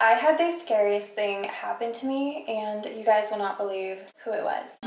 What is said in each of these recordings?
I had the scariest thing happen to me, and you guys will not believe who it was.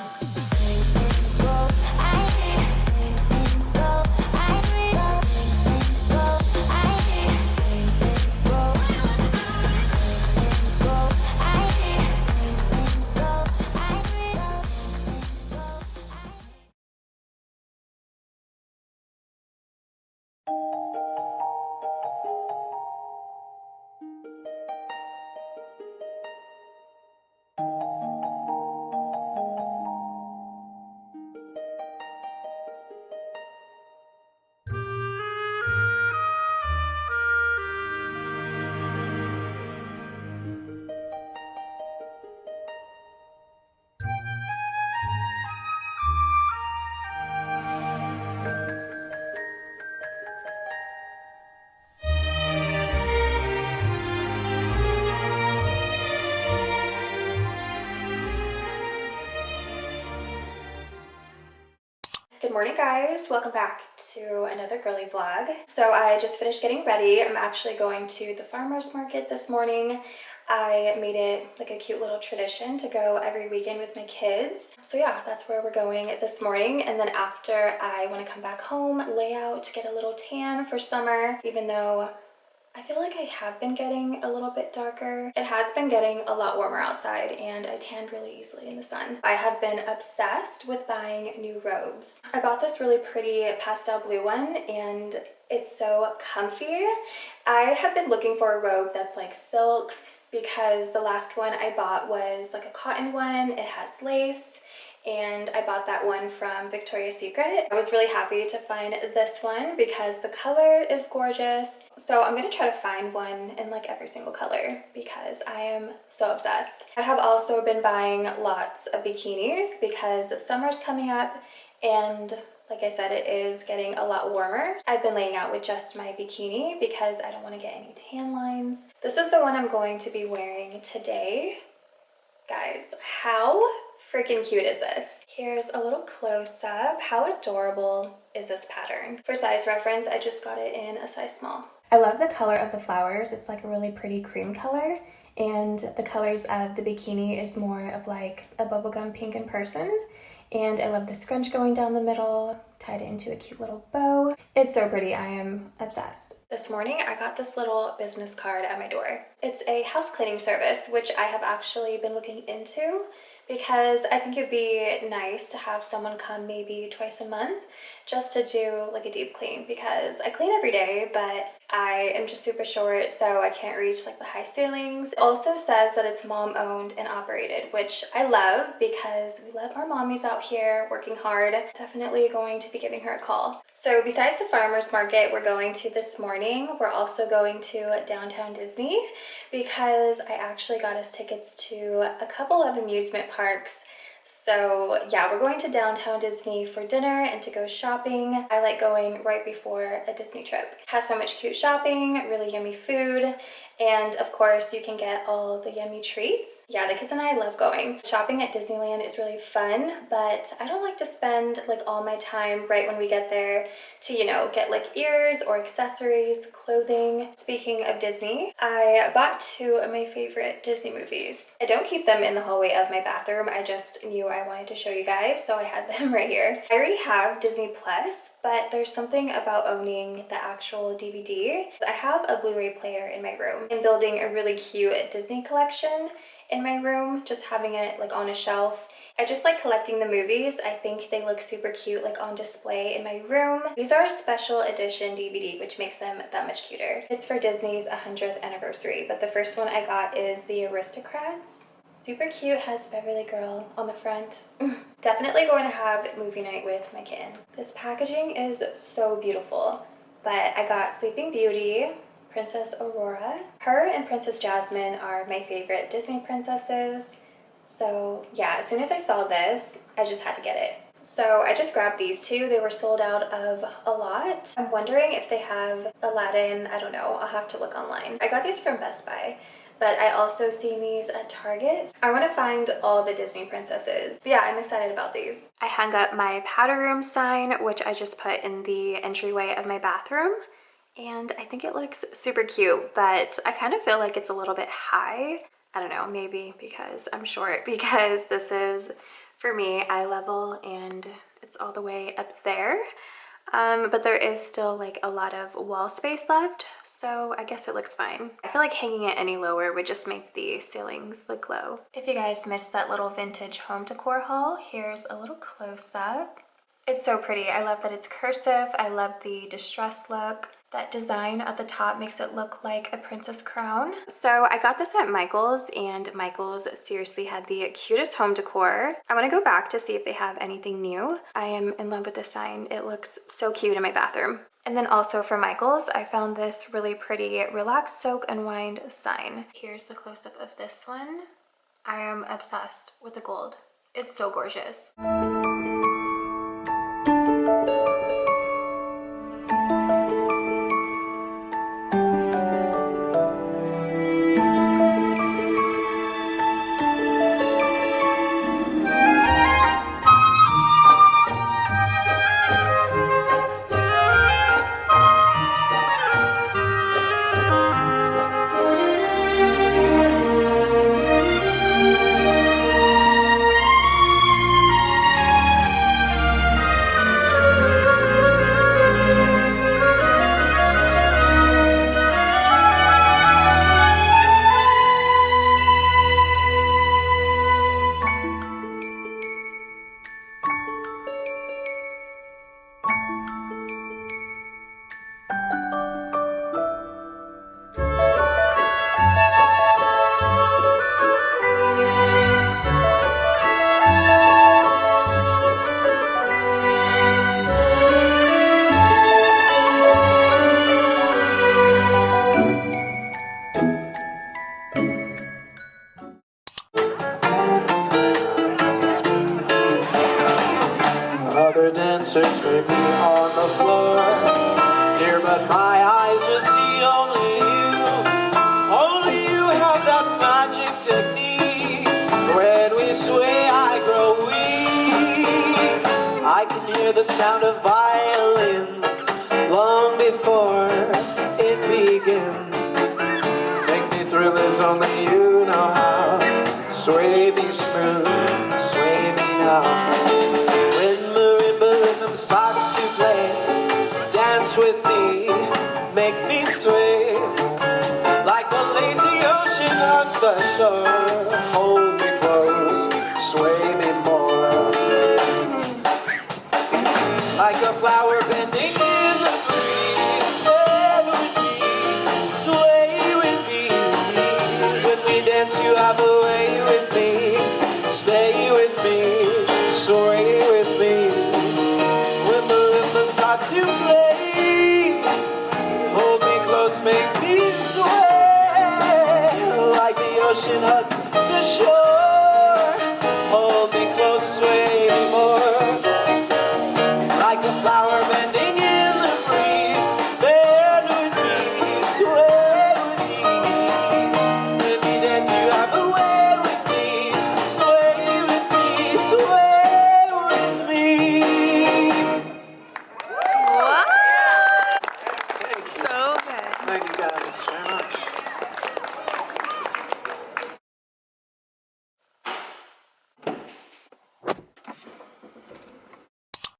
Good morning, guys. Welcome back to another girly vlog. So I just finished getting ready. I'm actually going to the farmer's market this morning. I made it like a cute little tradition to go every weekend with my kids. So yeah, that's where we're going this morning. And then after, I want to come back home, lay out, get a little tan for summer, even though I feel like I have been getting a little bit darker. It has been getting a lot warmer outside, and I tanned really easily in the sun. I have been obsessed with buying new robes. I bought this really pretty pastel blue one, and it's so comfy. I have been looking for a robe that's like silk, because the last one I bought was like a cotton one. It has lace, and I bought that one from Victoria's Secret. I was really happy to find this one because the color is gorgeous. So I'm gonna try to find one in like every single color because I am so obsessed. I have also been buying lots of bikinis because summer's coming up, and like I said, it is getting a lot warmer. I've been laying out with just my bikini because I don't want to get any tan lines. This is the one I'm going to be wearing today. Guys, how freaking cute is this? Here's a little close-up. How adorable is this pattern? For size reference, I just got it in a size small. I love the color of the flowers. It's like a really pretty cream color, and the colors of the bikini is more of like a bubblegum pink in person. And I love the scrunch going down the middle, tied it into a cute little bow. It's so pretty. I am obsessed. This morning, I got this little business card at my door. It's a house cleaning service, which I have actually been looking into because I think it'd be nice to have someone come maybe twice a month just to do like a deep clean, because I clean every day, but I am just super short, so I can't reach like the high ceilings. It also says that it's mom owned and operated, which I love because we love our mommies out here working hard. Definitely going to be giving her a call. So besides the farmer's market we're going to this morning, we're also going to downtown Disney because I actually got us tickets to a couple of amusement parks. So yeah, we're going to downtown Disney for dinner and to go shopping. I like going right before a Disney trip. It has so much cute shopping, really yummy food, and of course you can get all the yummy treats. Yeah, the kids and I love going. Shopping at Disneyland is really fun, but I don't like to spend like all my time right when we get there to, you know, get like ears or accessories, clothing. Speaking of Disney, I bought two of my favorite Disney movies. I don't keep them in the hallway of my bathroom. I just knew I wanted to show you guys, so I had them right here. I already have Disney Plus, but there's something about owning the actual DVD. I have a Blu-ray player in my room and building a really cute Disney collection in my room, just having it like on a shelf. I just like collecting the movies. I think they look super cute like on display in my room. These are a special edition DVD, which makes them that much cuter. It's for Disney's 100th anniversary, but the first one I got is The Aristocrats. Super cute, has Beverly Girl on the front. Definitely going to have movie night with my kitten. This packaging is so beautiful, but I got Sleeping Beauty, Princess Aurora. Her and Princess Jasmine are my favorite Disney princesses. So yeah, as soon as I saw this, I just had to get it. So I just grabbed these two. They were sold out of a lot. I'm wondering if they have Aladdin. I don't know. I'll have to look online. I got these from Best Buy, but I also seen these at Target. I want to find all the Disney princesses. But yeah, I'm excited about these. I hung up my powder room sign, which I just put in the entryway of my bathroom. and I think it looks super cute, but I kind of feel like it's a little bit high. I don't know, maybe because I'm short, because this is, for me, eye level, and it's all the way up there. But there is still like a lot of wall space left, so I guess it looks fine. I feel like hanging it any lower would just make the ceilings look low. If you guys missed that little vintage home decor haul, here's a little close-up. It's so pretty. I love that it's cursive. I love the distressed look. That design at the top makes it look like a princess crown. So I got this at Michael's, and Michael's seriously had the cutest home decor. I want to go back to see if they have anything new. I am in love with this sign. It looks so cute in my bathroom. And then also for Michael's, I found this really pretty relax, soak, unwind sign. Here's the close-up of this one. I am obsessed with the gold. It's so gorgeous. Other dancers may be on the floor, dear, but my eyes will see only you. Only you have that magic technique. When we sway, I grow weak. I can hear the sound of violins long before it begins. Make me thrill as only you know how. Sway me smooth, sway me now. Start to play, dance with me, make me sway, like the lazy ocean hugs the shore. Hold me close, sway me more, like a flower bending in the breeze. Bend with me, sway with me. When we dance, you have a way with me. Stay with me, sway with me. Start to play, hold me close, make me sway, like the ocean hugs the shore. Hold me close, sway me more, like a flower bending in the breeze. Bend with me, sway with me. When we dance, you have a way with me. Sway with me, sway with me. Thank you guys very much.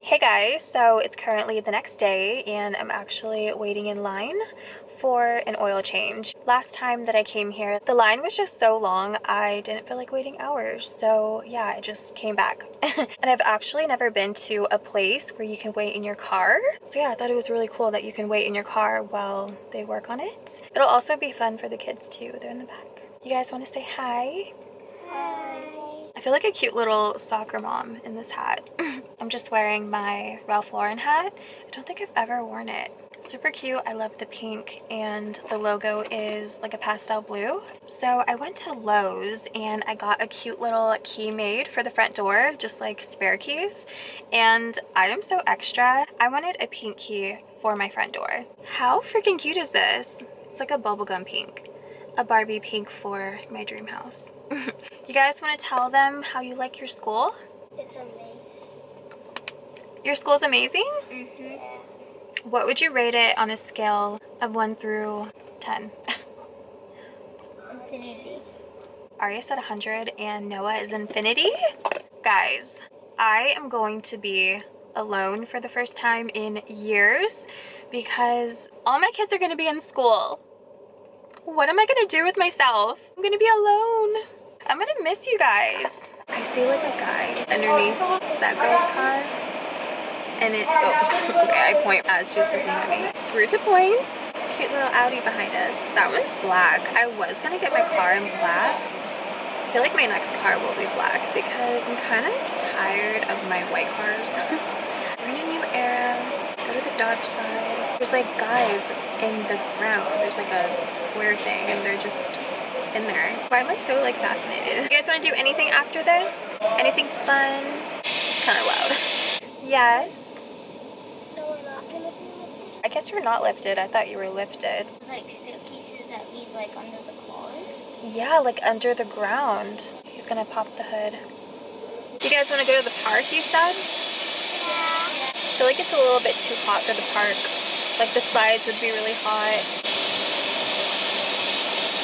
Hey guys, so it's currently the next day and I'm actually waiting in line for an oil change. Last time that I came here, the line was just so long, I didn't feel like waiting hours. So yeah, I just came back. And I've actually never been to a place where you can wait in your car. So yeah, I thought it was really cool that you can wait in your car while they work on it. It'll also be fun for the kids too. They're in the back. You guys want to say hi? I feel like a cute little soccer mom in this hat. I'm just wearing my Ralph Lauren hat. I don't think I've ever worn it. Super cute. I love the pink, and the logo is like a pastel blue. So I went to Lowe's and I got a cute little key made for the front door, just like spare keys. And I am so extra. I wanted a pink key for my front door. How freaking cute is this? It's like a bubblegum pink. A Barbie pink for my dream house. You guys want to tell them how you like your school? It's amazing. Your school's amazing? Mm-hmm. What would you rate it on a scale of 1 through 10? Infinity. Arya said 100 and Noah is infinity. Guys, I am going to be alone for the first time in years because all my kids are going to be in school. What am I going to do with myself? I'm going to be alone. I'm going to miss you guys. I see like a guy underneath that girl's car. And it, oh, okay, I point as she's looking at me. It's weird to point. Cute little Audi behind us. That one's black. I was gonna get my car in black. I feel like my next car will be black because I'm kind of tired of my white cars. We're in a new era. Go to the dark side. There's like guys in the ground. There's like a square thing and they're just in there. Why am I so like fascinated? You guys want to do anything after this? Anything fun? It's kind of loud. Yes. So we're not gonna be lifted? I guess you're not lifted. I thought you were lifted. There's like staircases that lead like under the cars. Yeah, like under the ground. He's gonna pop the hood. You guys want to go to the park, you said? Yeah. I feel like it's a little bit too hot for the park. Like the slides would be really hot.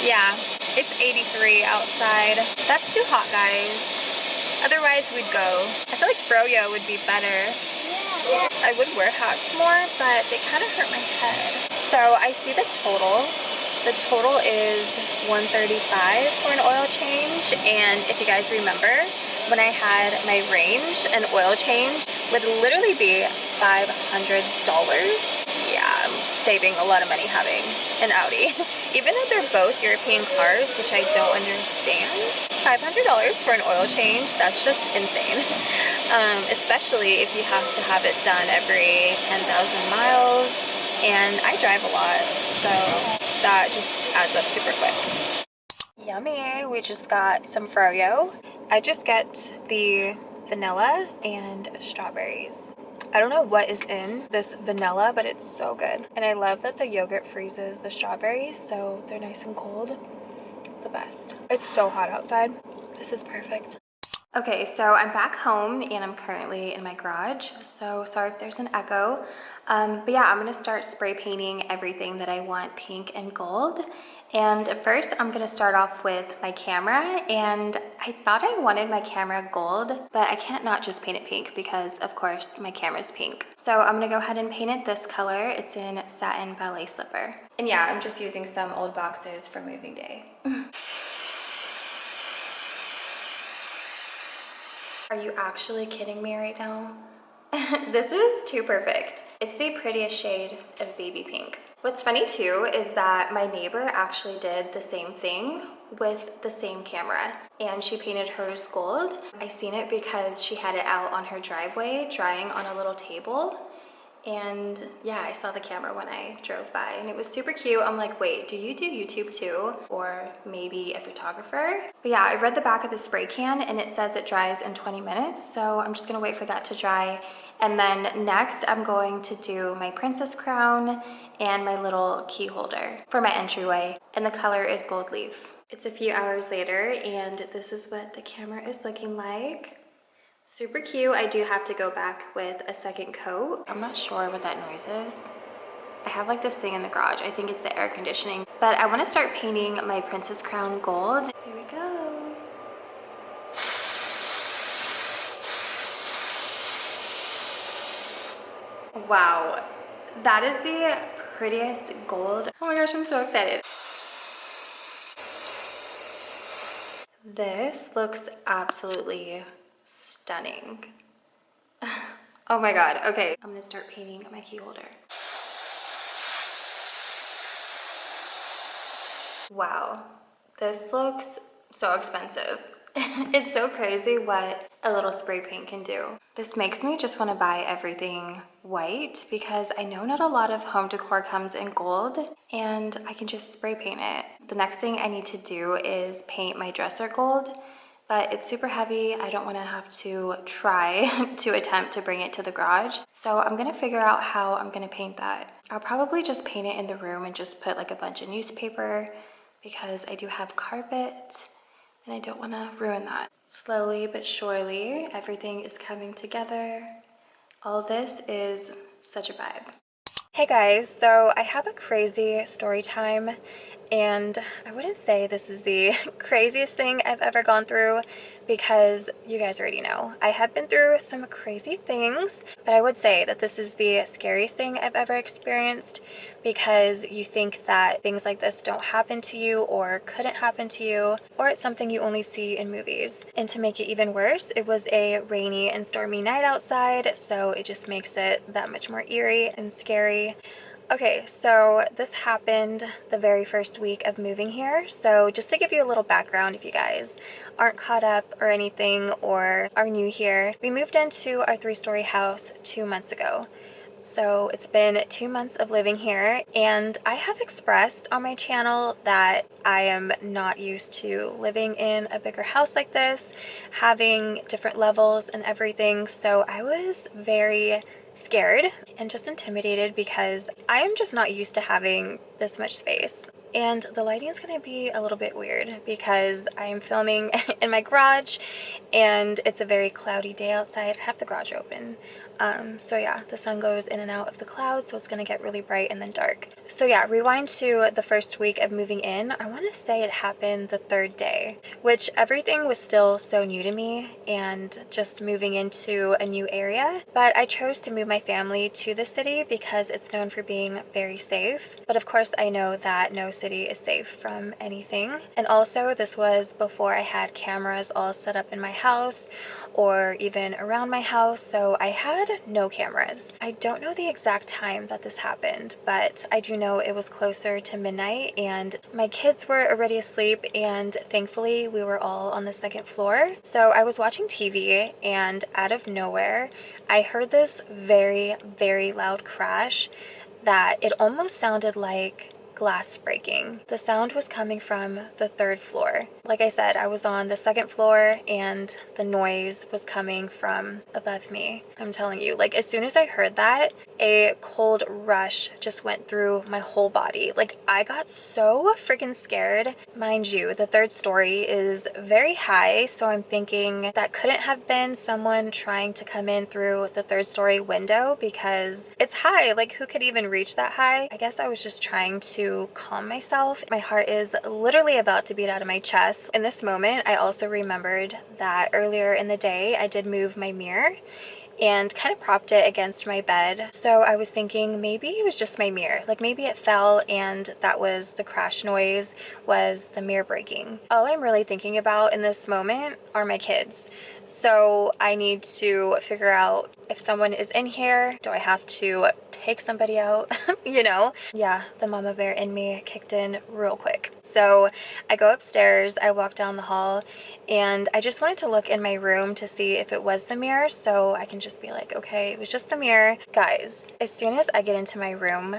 Yeah, it's 83 outside. That's too hot, guys. Otherwise, we'd go. I feel like Froyo would be better. Yeah. I would wear hats more, but they kind of hurt my head. So I see the total. The total is $135 for an oil change. And if you guys remember, when I had my range, an oil change would literally be $500. Yeah, I'm saving a lot of money having an Audi. Even though they're both European cars, which I don't understand, $500 for an oil change, that's just insane. Especially if you have to have it done every 10,000 miles. And I drive a lot, so that just adds up super quick. Yummy. We just got some Froyo. I just get the vanilla and strawberries. I don't know what is in this vanilla, but it's so good. And I love that the yogurt freezes the strawberries, so they're nice and cold. The best. It's so hot outside. This is perfect. Okay, so I'm back home and I'm currently in my garage. So sorry if there's an echo. But yeah, I'm gonna start spray painting everything that I want pink and gold. And first I'm gonna start off with my camera, and I thought I wanted my camera gold, but I can't not just paint it pink because of course my camera's pink. So I'm gonna go ahead and paint it this color. It's in satin ballet slipper. And yeah, I'm just using some old boxes from moving day. Are you actually kidding me right now? This is too perfect. It's the prettiest shade of baby pink. What's funny too is that my neighbor actually did the same thing with the same camera, and she painted hers gold. I seen it because she had it out on her driveway drying on a little table. And yeah, I saw the camera when I drove by and it was super cute. I'm like, wait, do you do YouTube too? Or maybe a photographer? But yeah, I read the back of the spray can and it says it dries in 20 minutes. So I'm just gonna wait for that to dry. And then next I'm going to do my princess crown and my little key holder for my entryway. And the color is gold leaf. It's a few hours later and this is what the camera is looking like. Super cute. I do have to go back with a second coat. I'm not sure what that noise is. I have like this thing in the garage. I think it's the air conditioning. But I want to start painting my princess crown gold. Here we go. Wow. That is the prettiest gold. Oh my gosh, I'm so excited. This looks absolutely stunning. Oh my god. Okay, I'm gonna start painting my key holder. Wow, this looks so expensive. It's so crazy what a little spray paint can do. This makes me just want to buy everything white because I know not a lot of home decor comes in gold, and I can just spray paint it. The next thing I need to do is paint my dresser gold, but it's super heavy. I don't want to have to try to attempt to bring it to the garage. So I'm gonna figure out how I'm gonna paint that. I'll probably just paint it in the room and just put like a bunch of newspaper because I do have carpet and I don't want to ruin that. Slowly but surely, everything is coming together. All this is such a vibe. Hey guys, so I have a crazy story time, and I wouldn't say this is the craziest thing I've ever gone through because you guys already know. I have been through some crazy things, but I would say that this is the scariest thing I've ever experienced because you think that things like this don't happen to you or couldn't happen to you, or it's something you only see in movies. And to make it even worse, it was a rainy and stormy night outside, so it just makes it that much more eerie and scary. Okay, so this happened the very first week of moving here. So just to give you a little background, if you guys aren't caught up or anything or are new here, we moved into our 3-story house 2 months ago. So it's been 2 months of living here, and I have expressed on my channel that I am not used to living in a bigger house like this, having different levels and everything. So I was very scared and just intimidated because I am just not used to having this much space. And the lighting is going to be a little bit weird because I am filming in my garage and it's a very cloudy day outside. I have the garage open. So yeah, the sun goes in and out of the clouds, so it's going to get really bright and then dark. So yeah, rewind to the first week of moving in. I want to say it happened the 3rd day, which everything was still so new to me and just moving into a new area. But I chose to move my family to the city because it's known for being very safe. But of course, I know that no city is safe from anything. And also, this was before I had cameras all set up in my house or even around my house, so I had no cameras. I don't know the exact time that this happened, but I do know it was closer to midnight and my kids were already asleep, and thankfully we were all on the 2nd floor. So I was watching TV and out of nowhere I heard this very, very loud crash that it almost sounded like glass breaking. The sound was coming from the 3rd floor. Like I said, I was on the 2nd floor and the noise was coming from above me. I'm telling you, like as soon as I heard that, a cold rush just went through my whole body. Like I got so freaking scared. Mind you, the 3rd story is very high, so I'm thinking that couldn't have been someone trying to come in through the 3rd story window because it's high. Like who could even reach that high? I guess I was just trying to calm myself. My heart is literally about to beat out of my chest. In this moment, I also remembered that earlier in the day, I did move my mirror and kind of propped it against my bed. So I was thinking maybe it was just my mirror. Like maybe it fell and that was the crash noise, was the mirror breaking. All I'm really thinking about in this moment are my kids. So I need to figure out if someone is in here, do I have to take somebody out? You know? Yeah, the mama bear in me kicked in real quick. So I go upstairs, I walk down the hall, and I just wanted to look in my room to see if it was the mirror so I can just be like, okay, it was just the mirror. Guys, as soon as I get into my room,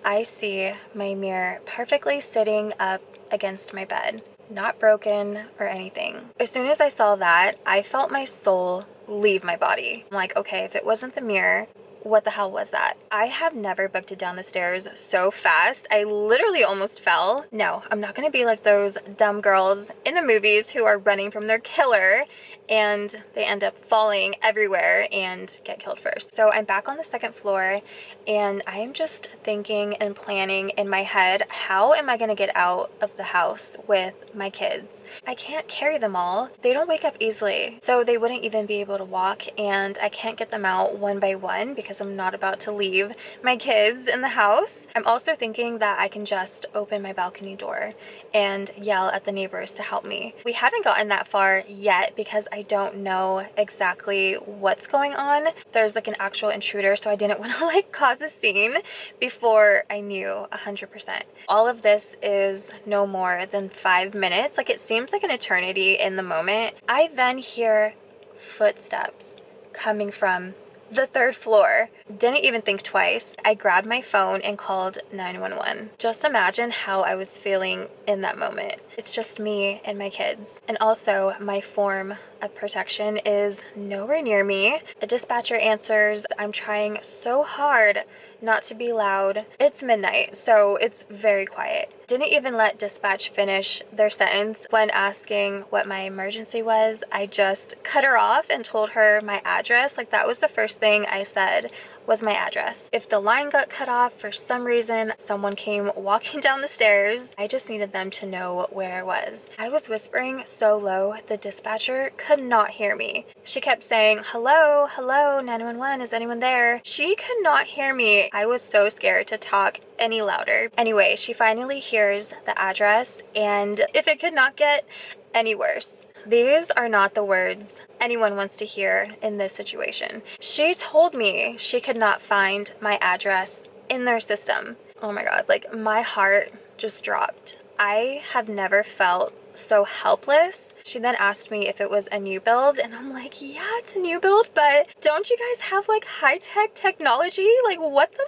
I see my mirror perfectly sitting up against my bed. Not broken or anything. As soon as I saw that, I felt my soul leave my body. I'm like, okay, if it wasn't the mirror, what the hell was that? I have never booked it down the stairs so fast. I literally almost fell. No, I'm not gonna be like those dumb girls in the movies who are running from their killer and they end up falling everywhere and get killed first. So I'm back on the 2nd floor and I am just thinking and planning in my head, how am I gonna get out of the house with my kids? I can't carry them all. They don't wake up easily, so they wouldn't even be able to walk, and I can't get them out one by one because I'm not about to leave my kids in the house. I'm also thinking that I can just open my balcony door and yell at the neighbors to help me. We haven't gotten that far yet because I don't know exactly what's going on. There's like an actual intruder, so I didn't want to like cause a scene before I knew 100%. All of this is no more than 5 minutes. Like it seems like an eternity in the moment. I then hear footsteps coming from the 3rd floor. Didn't even think twice. I grabbed my phone and called 911. Just imagine how I was feeling in that moment. It's just me and my kids. And also my form of protection is nowhere near me. The dispatcher answers. I'm trying so hard not to be loud. It's midnight, so it's very quiet. Didn't even let dispatch finish their sentence when asking what my emergency was. I just cut her off and told her my address. Like that was the first thing I said was my address. If the line got cut off for some reason, someone came walking down the stairs, I just needed them to know where I was. I was whispering so low, the dispatcher could not hear me. She kept saying, hello, hello, 911, is anyone there? She could not hear me. I was so scared to talk any louder. Anyway, she finally hears the address, and if it could not get any worse, these are not the words anyone wants to hear in this situation. She told me she could not find my address in their system. Oh my God, like my heart just dropped. I have never felt so helpless. She then asked me if it was a new build, and I'm like, yeah, it's a new build, but don't you guys have like high-tech technology? Like what the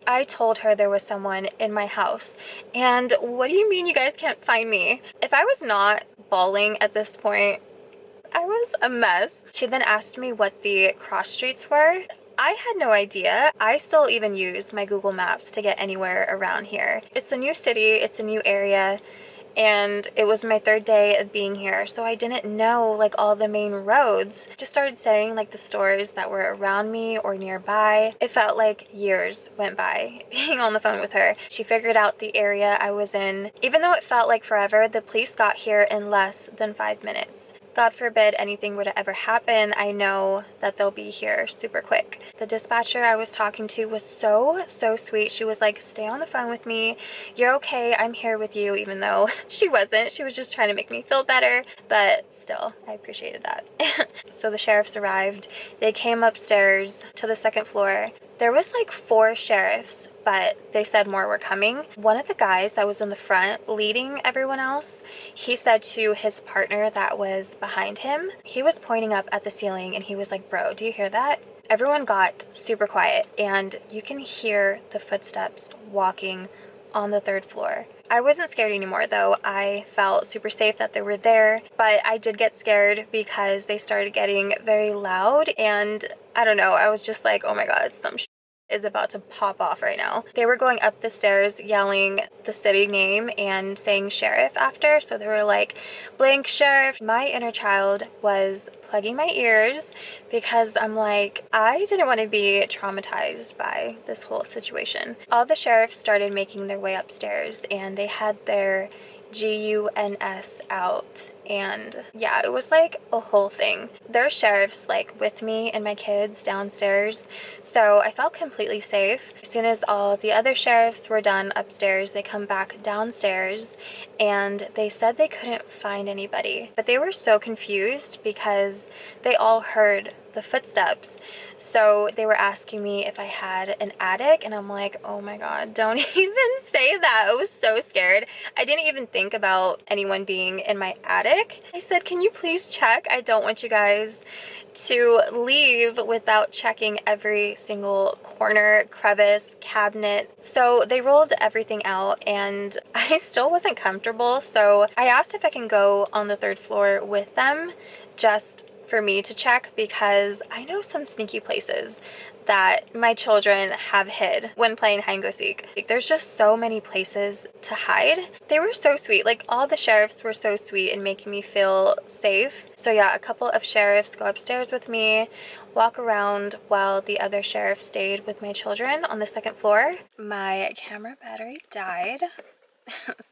I told her there was someone in my house, and what do you mean you guys can't find me? If I was not bawling at this point, I was a mess. She then asked me what the cross streets were. I had no idea. I still even use my Google Maps to get anywhere around here. It's a new city, it's a new area, and it was my 3rd day of being here, so I didn't know like all the main roads. Just started saying like the stores that were around me or nearby. It felt like years went by being on the phone with her. She figured out the area I was in. Even though it felt like forever, the police got here in less than 5 minutes. God forbid anything were to ever happen, I know that they'll be here super quick. The dispatcher I was talking to was so sweet. She was like, stay on the phone with me. You're okay. I'm here with you, even though she wasn't. She was just trying to make me feel better, but still, I appreciated that. So the sheriffs arrived. They came upstairs to the 2nd floor. There was like 4 sheriffs, but they said more were coming. One of the guys that was in the front leading everyone else, he said to his partner that was behind him, he was pointing up at the ceiling and he was like, bro, do you hear that? Everyone got super quiet and you can hear the footsteps walking on the 3rd floor. I wasn't scared anymore though. I felt super safe that they were there, but I did get scared because they started getting very loud, and I don't know, I was just like, oh my God, some is about to pop off right now. They were going up the stairs yelling the city name and saying sheriff after, so they were like, blank sheriff. My inner child was plugging my ears because I'm like, I didn't want to be traumatized by this whole situation. All the sheriffs started making their way upstairs and they had their GUNS out, and yeah, it was like a whole thing. There are sheriffs like with me and my kids downstairs, so I felt completely safe. As soon as all the other sheriffs were done upstairs, they come back downstairs and they said they couldn't find anybody, but they were so confused because they all heard the footsteps. So they were asking me if I had an attic, and I'm like, oh my God, don't even say that. I was so scared. I didn't even think about anyone being in my attic. I said, can you please check? I don't want you guys to leave without checking every single corner, crevice, cabinet. So they rolled everything out and I still wasn't comfortable. So I asked if I can go on the 3rd floor with them just for me to check, because I know some sneaky places that my children have hid when playing hide and go seek. Like, there's just so many places to hide. They were so sweet. Like, all the sheriffs were so sweet and making me feel safe. So yeah, a couple of sheriffs go upstairs with me, walk around while the other sheriff stayed with my children on the 2nd floor. My camera battery died.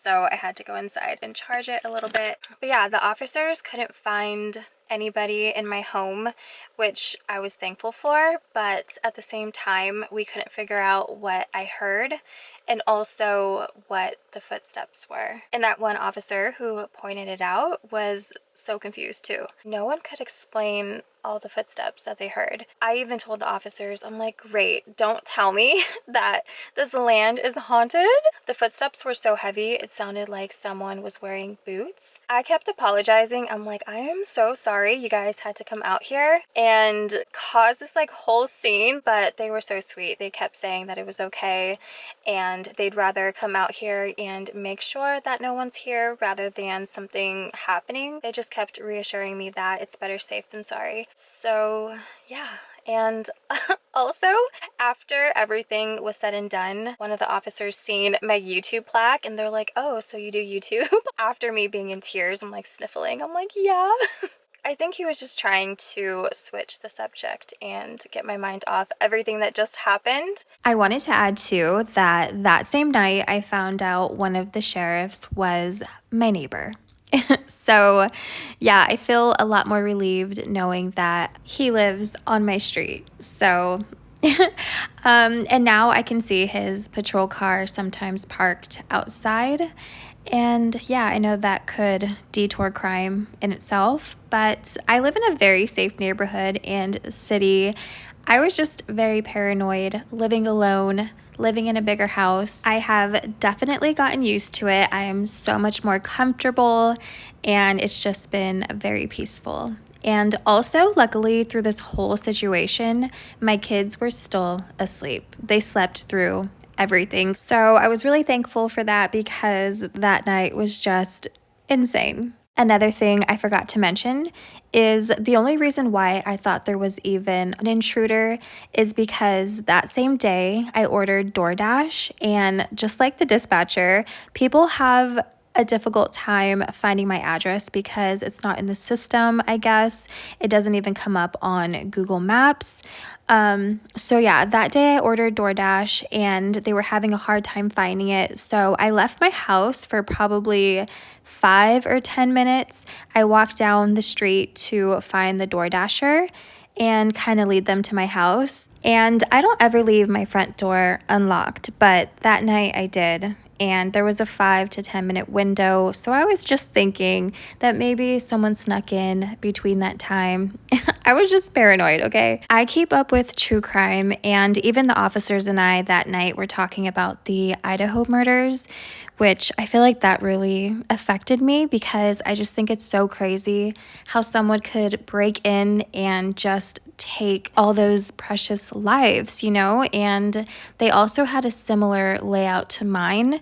So I had to go inside and charge it a little bit. But yeah, the officers couldn't find anybody in my home, which I was thankful for, but at the same time, we couldn't figure out what I heard and also what the footsteps were. And that one officer who pointed it out was so confused too. No one could explain all the footsteps that they heard. I even told the officers, I'm like, great, don't tell me that this land is haunted. The footsteps were so heavy, it sounded like someone was wearing boots. I kept apologizing. I'm like, I am so sorry you guys had to come out here and cause this like whole scene, but they were so sweet. They kept saying that it was okay and they'd rather come out here and make sure that no one's here rather than something happening. They just kept reassuring me that it's better safe than sorry. So yeah. And also, after everything was said and done, one of the officers seen my YouTube plaque and they're like, oh, so you do YouTube? After me being in tears, I'm like sniffling. I'm like, yeah. I think he was just trying to switch the subject and get my mind off everything that just happened. I wanted to add too that that same night I found out one of the sheriffs was my neighbor. So, yeah, I feel a lot more relieved knowing that he lives on my street. So, and now I can see his patrol car sometimes parked outside. And yeah, I know that could detour crime in itself, but I live in a very safe neighborhood and city. I was just very paranoid living alone, living in a bigger house. I have definitely gotten used to it. I am so much more comfortable, and it's just been very peaceful. And also, luckily, through this whole situation, my kids were still asleep. They slept through everything. So I was really thankful for that because that night was just insane. Another thing I forgot to mention is the only reason why I thought there was even an intruder is because that same day I ordered DoorDash, and just like the dispatcher, people have a difficult time finding my address because it's not in the system, I guess. It doesn't even come up on Google Maps. So yeah, that day I ordered DoorDash and they were having a hard time finding it. So I left my house for probably 5 or 10 minutes. I walked down the street to find the DoorDasher and kind of lead them to my house. And I don't ever leave my front door unlocked, but that night I did. And there was a 5 to 10 minute window. So I was just thinking that maybe someone snuck in between that time. I was just paranoid, okay? I keep up with true crime, and even the officers and I that night were talking about the Idaho murders, which I feel like that really affected me because I just think it's so crazy how someone could break in and just take all those precious lives, you know? And they also had a similar layout to mine.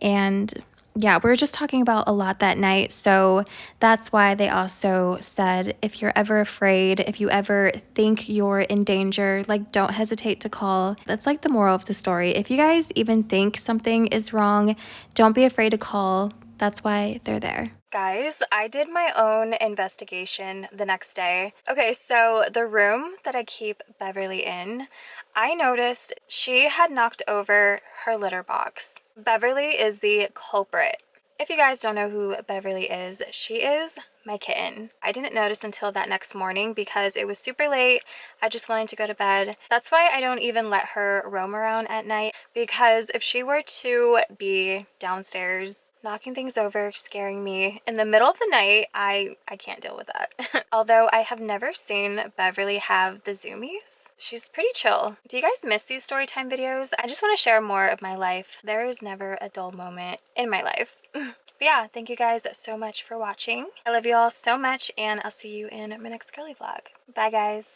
And yeah, we were just talking about a lot that night. So that's why they also said if you're ever afraid, if you ever think you're in danger, like don't hesitate to call. That's like the moral of the story. If you guys even think something is wrong, don't be afraid to call. That's why they're there. Guys, I did my own investigation the next day. Okay, so the room that I keep Beverly in, I noticed she had knocked over her litter box. Beverly is the culprit. If you guys don't know who Beverly is, she is my kitten. I didn't notice until that next morning because it was super late. I just wanted to go to bed. That's why I don't even let her roam around at night, because if she were to be downstairs knocking things over, scaring me in the middle of the night, I can't deal with that. Although I have never seen Beverly have the zoomies. She's pretty chill. Do you guys miss these storytime videos? I just want to share more of my life. There is never a dull moment in my life. But yeah, thank you guys so much for watching. I love you all so much, and I'll see you in my next girly vlog. Bye guys.